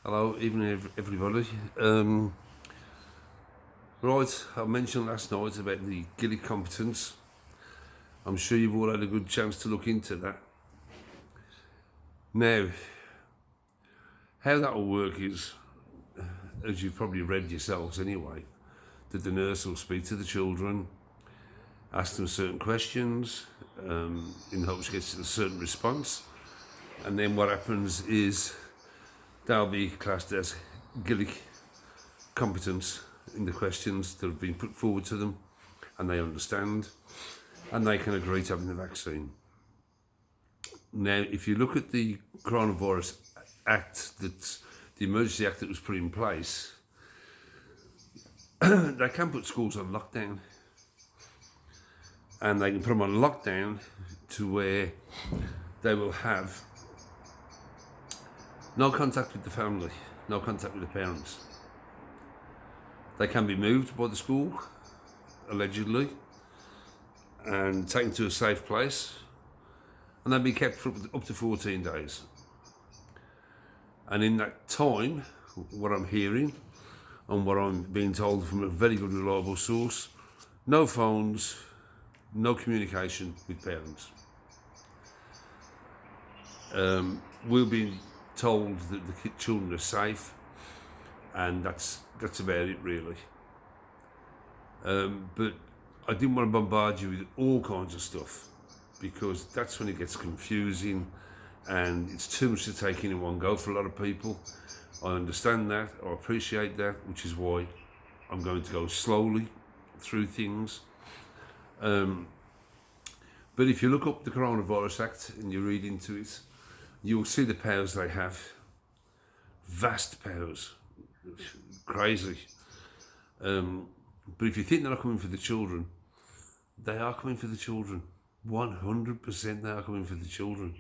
Hello, evening everybody. Right, I mentioned last night about the gillick competence. I'm sure you've all had a good chance to look into that. Now, how that will work is, as you've probably read yourselves anyway, that the nurse will speak to the children, ask them certain questions, in hopes she gets a certain response, and then what happens is they'll be classed as gillick competence in the questions that have been put forward to them, and they understand, and they can agree to having the vaccine. Now, if you look at the coronavirus act, that's the emergency act that was put in place, they can put schools on lockdown, and they can put them on lockdown to where they will have no contact with the family, no contact with the parents. They can be moved by the school, allegedly, and taken to a safe place, and they'll be kept for up to 14 days. And in that time, what I'm hearing and what I'm being told from a very good reliable source, no phones, no communication with parents. We'll be told that the children are safe, and that's about it really. But I didn't want to bombard you with all kinds of stuff, because that's when it gets confusing and it's too much to take in one go for a lot of people. I understand that, I appreciate that, which is why I'm going to go slowly through things. But if you look up the Coronavirus Act and you read into it, you'll see the powers they have. Vast powers. Crazy. But if you think they're not coming for the children, they are coming for the children. 100% they are coming for the children.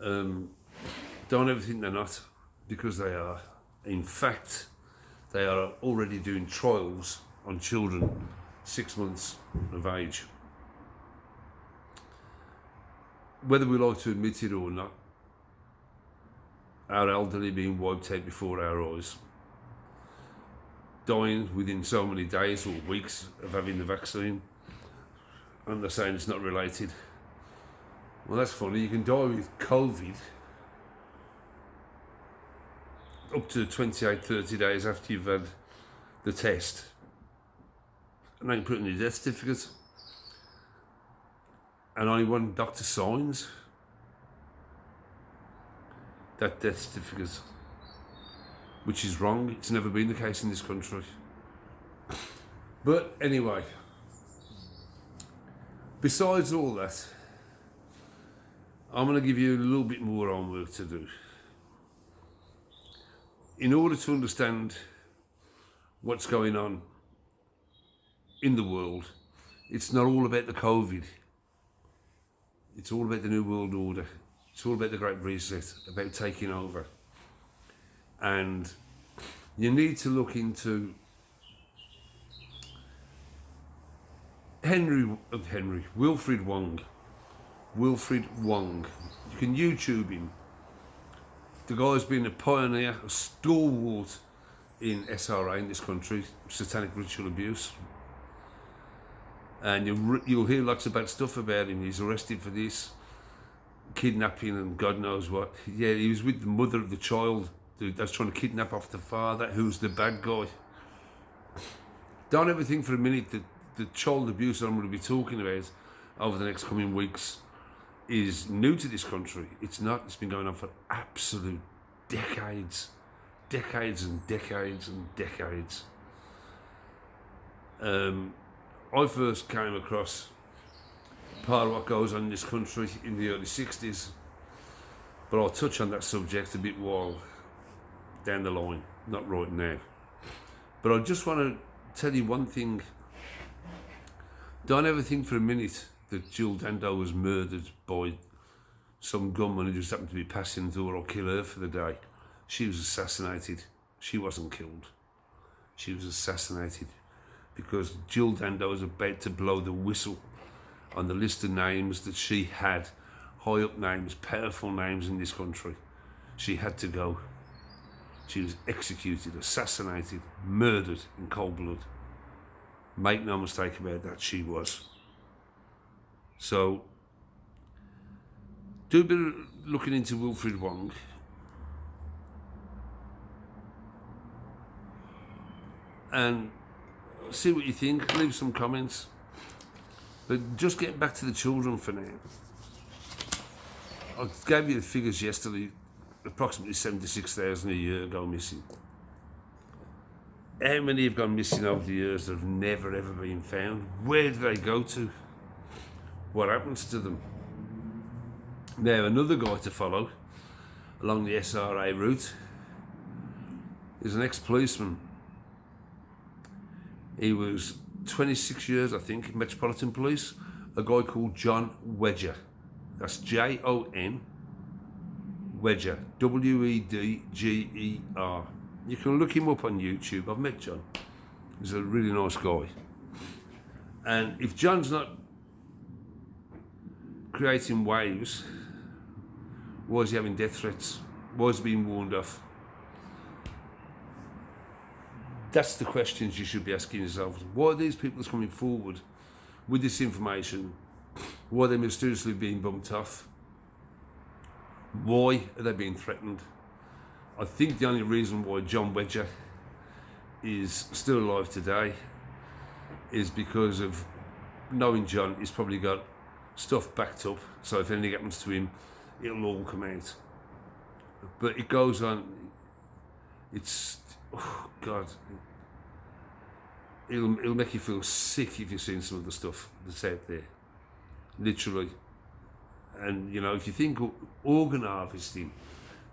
Don't ever think they're not, because they are. In fact, they are already doing trials on children 6 months of age. Whether we like to admit it or not, our elderly being wiped out before our eyes, dying within so many days or weeks of having the vaccine, and they're saying it's not related. Well, that's funny. You can die with COVID up to 28, 30 days after you've had the test, and they can put it in your death certificate, and only one doctor signs that death certificate, which is wrong. It's never been the case in this country. But anyway, besides all that, I'm going to give you a little bit more homework to do. In order to understand what's going on in the world, it's not all about the COVID. It's all about the New World Order. It's all about the Great Reset, about taking over. And you need to look into Wilfred Wong. Wilfred Wong. You can YouTube him. The guy's been a pioneer, a stalwart in SRA in this country, satanic ritual abuse. And you'll hear lots of bad stuff about him. He's arrested for this, kidnapping and God knows what. Yeah, he was with the mother of the child that's trying to kidnap off the father, who's the bad guy. Don't ever think for a minute that the child abuse that I'm going to be talking about over the next coming weeks is new to this country. It's not. It's been going on for absolute decades. Decades and decades and decades. I first came across part of what goes on in this country in the early 60s, but I'll touch on that subject a bit while down the line, not right now. But I just want to tell you one thing. Don't ever think for a minute that Jill Dando was murdered by some gunman who just happened to be passing through, or I'll kill her for the day. She was assassinated. She wasn't killed. She was assassinated because Jill Dando was about to blow the whistle on the list of names that she had, high up names, powerful names in this country. She had to go. She was executed, assassinated, murdered in cold blood. Make no mistake about that, she was. So, do a bit of looking into Wilfred Wong. And see what you think, leave some comments. But just getting back to the children for now. I gave you the figures yesterday, approximately 76,000 a year go missing. How many have gone missing over the years that have never ever been found? Where do they go to? What happens to them? Now, another guy to follow along the SRA route is an ex-policeman. He was 26 years, I think, in Metropolitan Police, a guy called John Wedger. That's Jon Wedger, Wedger. You can look him up on YouTube. I've met John. He's a really nice guy. And if John's not creating waves, why is he having death threats? Why is he being warned off? That's the questions you should be asking yourself. Why are these people coming forward with this information? Why are they mysteriously being bumped off? Why are they being threatened? I think the only reason why John Wedger is still alive today is because of knowing John. He's probably got stuff backed up, so if anything happens to him, it'll all come out. But it goes on. It's, oh God, it'll make you feel sick if you've seen some of the stuff that's out there, literally. And you know, if you think organ harvesting,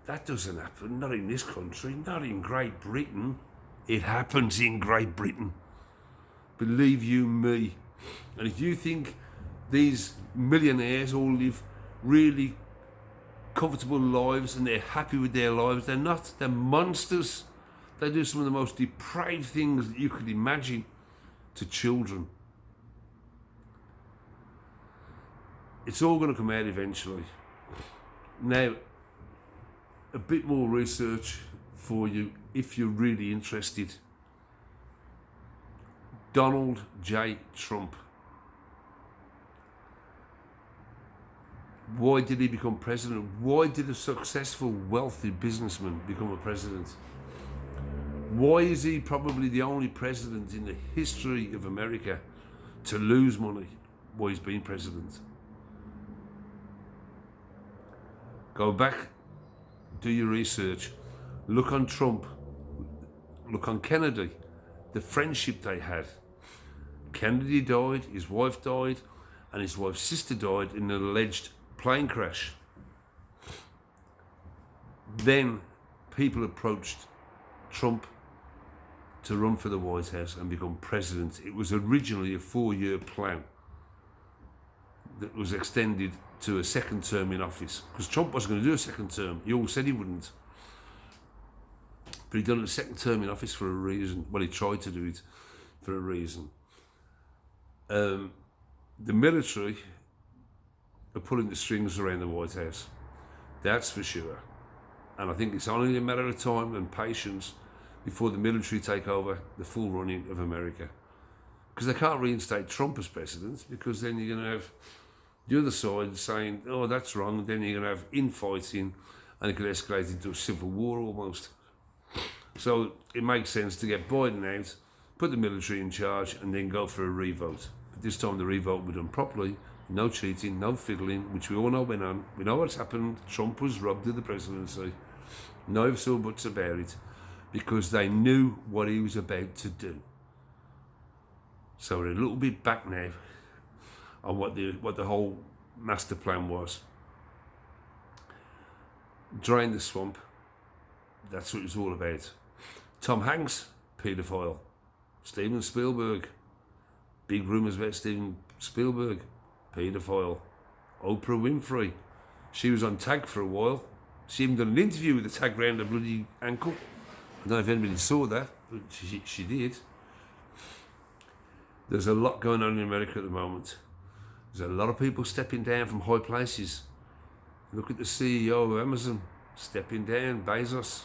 that doesn't happen, not in this country, not in Great Britain. It happens in Great Britain, believe you me. And if you think these millionaires all live really comfortable lives and they're happy with their lives, they're not. They're monsters. They do some of the most depraved things that you could imagine to children. It's all going to come out eventually. Now, a bit more research for you if you're really interested. Donald J. Trump. Why did he become president? Why did a successful, wealthy businessman become a president? Why is he probably the only president in the history of America to lose money while he's been president? Go back, do your research, look on Trump, look on Kennedy, the friendship they had. Kennedy died, his wife died, and his wife's sister died in an alleged plane crash. Then people approached Trump to run for the White House and become president. It was originally a 4-year plan that was extended to a second term in office, because Trump wasn't going to do a second term. He always said he wouldn't. But he'd done a second term in office for a reason. Well, he tried to do it for a reason. The military are pulling the strings around the White House. That's for sure. And I think it's only a matter of time and patience before the military take over the full running of America. Because they can't reinstate Trump as president, because then you're going to have the other side saying, oh, that's wrong. Then you're going to have infighting, and it could escalate into a civil war almost. So it makes sense to get Biden out, put the military in charge, and then go for a revote. But this time the revote was done properly. No cheating, no fiddling, which we all know went on. We know what's happened. Trump was robbed of the presidency. No ifs or buts about it, because they knew what he was about to do. So we're a little bit back now on what the whole master plan was. Drain the swamp. That's what it was all about. Tom Hanks, paedophile. Steven Spielberg. Big rumours about Steven Spielberg, paedophile. Oprah Winfrey. She was on tag for a while. She even done an interview with the tag round her bloody ankle. I don't know if anybody saw that, but she did. There's a lot going on in America at the moment. There's a lot of people stepping down from high places. Look at the CEO of Amazon stepping down, Bezos.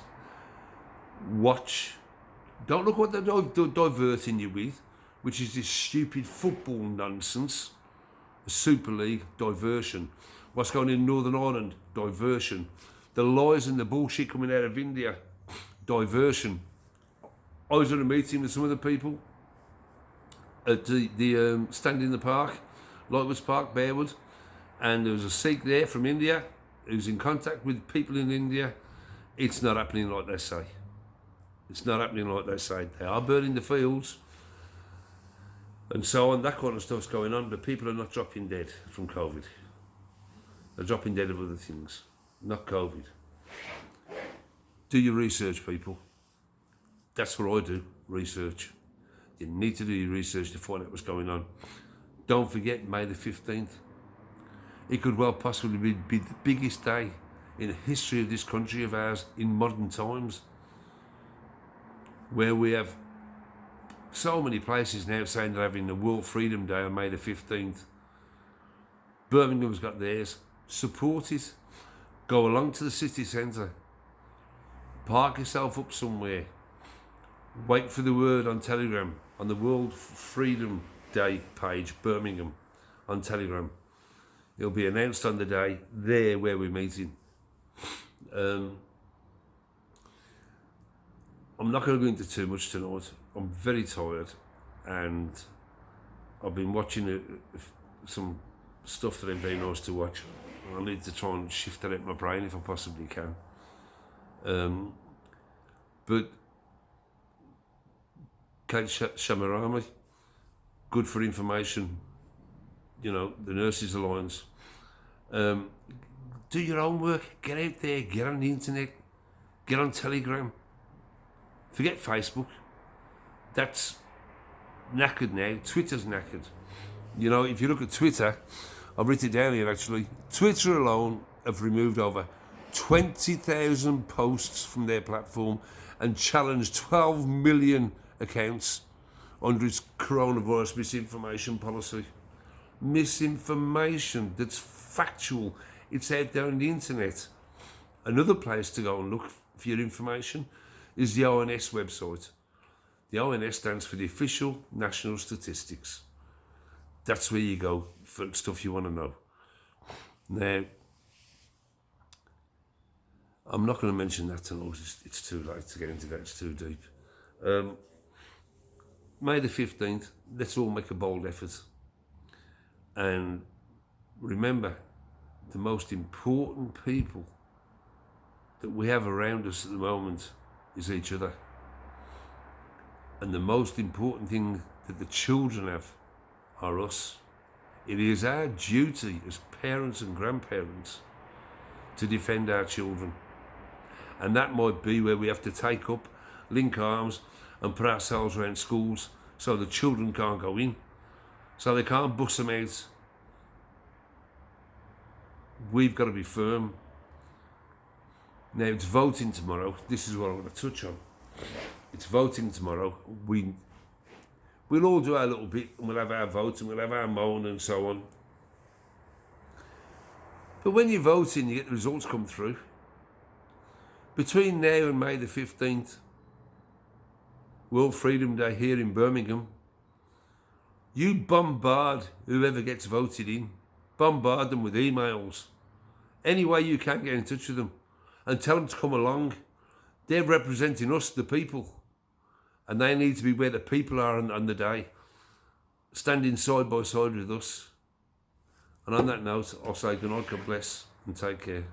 watch. Don't look what they're diverting you with, which is this stupid football nonsense. The Super League, diversion. What's going on in Northern Ireland, diversion. The lies and the bullshit coming out of India, diversion. I was at a meeting with some of the people at the stand in the park, Lightwoods Park, Bearwood, and there was a Sikh there from India who's in contact with people in India. It's not happening like they say. It's not happening like they say. They are burning the fields and so on. That kind of stuff's going on, but people are not dropping dead from COVID. They're dropping dead of other things, not COVID. Do your research, people. That's what I do, research. You need to do your research to find out what's going on. Don't forget May the 15th. It could well possibly be the biggest day in the history of this country of ours in modern times, where we have so many places now saying they're having the World Freedom Day on May the 15th. Birmingham's got theirs. Support it. Go along to the city centre. Park yourself up somewhere. Wait for the word on Telegram, on the World Freedom Day page, Birmingham, on Telegram. It'll be announced on the day there where we're meeting. I'm not going to go into too much tonight. I'm very tired, and I've been watching some stuff that ain't very nice to watch. I need to try and shift that out of my brain if I possibly can. But Kate Shamarami, good for information. You know, the Nurses Alliance. Do your homework, get out there, get on the internet, get on Telegram. Forget Facebook. That's knackered now. Twitter's knackered. You know, if you look at Twitter, I've written it down here actually. Twitter alone have removed over 20,000 posts from their platform and challenged 12 million accounts under its coronavirus misinformation policy. Misinformation that's factual. It's out there on the internet. Another place to go and look for your information is the ONS website. The ONS stands for the Official National Statistics. That's where you go for stuff you want to know. Now, I'm not going to mention that tonight. It's too late to get into that. It's too deep. May the 15th, let's all make a bold effort. And remember, the most important people that we have around us at the moment is each other. And the most important thing that the children have are us. It is our duty as parents and grandparents to defend our children. And that might be where we have to take up, link arms, and put ourselves around schools so the children can't go in, so they can't bust them out. We've got to be firm. Now, it's voting tomorrow. This is what I want to touch on. It's voting tomorrow. We'll all do our little bit, and we'll have our votes, and we'll have our moan and so on. But when you're voting, you get the results come through. Between now and May the 15th, World Freedom Day here in Birmingham, you bombard whoever gets voted in. Bombard them with emails. Any way you can, get in touch with them and tell them to come along. They're representing us, the people, and they need to be where the people are on the day, standing side by side with us. And on that note, I'll say good night, God bless, and take care.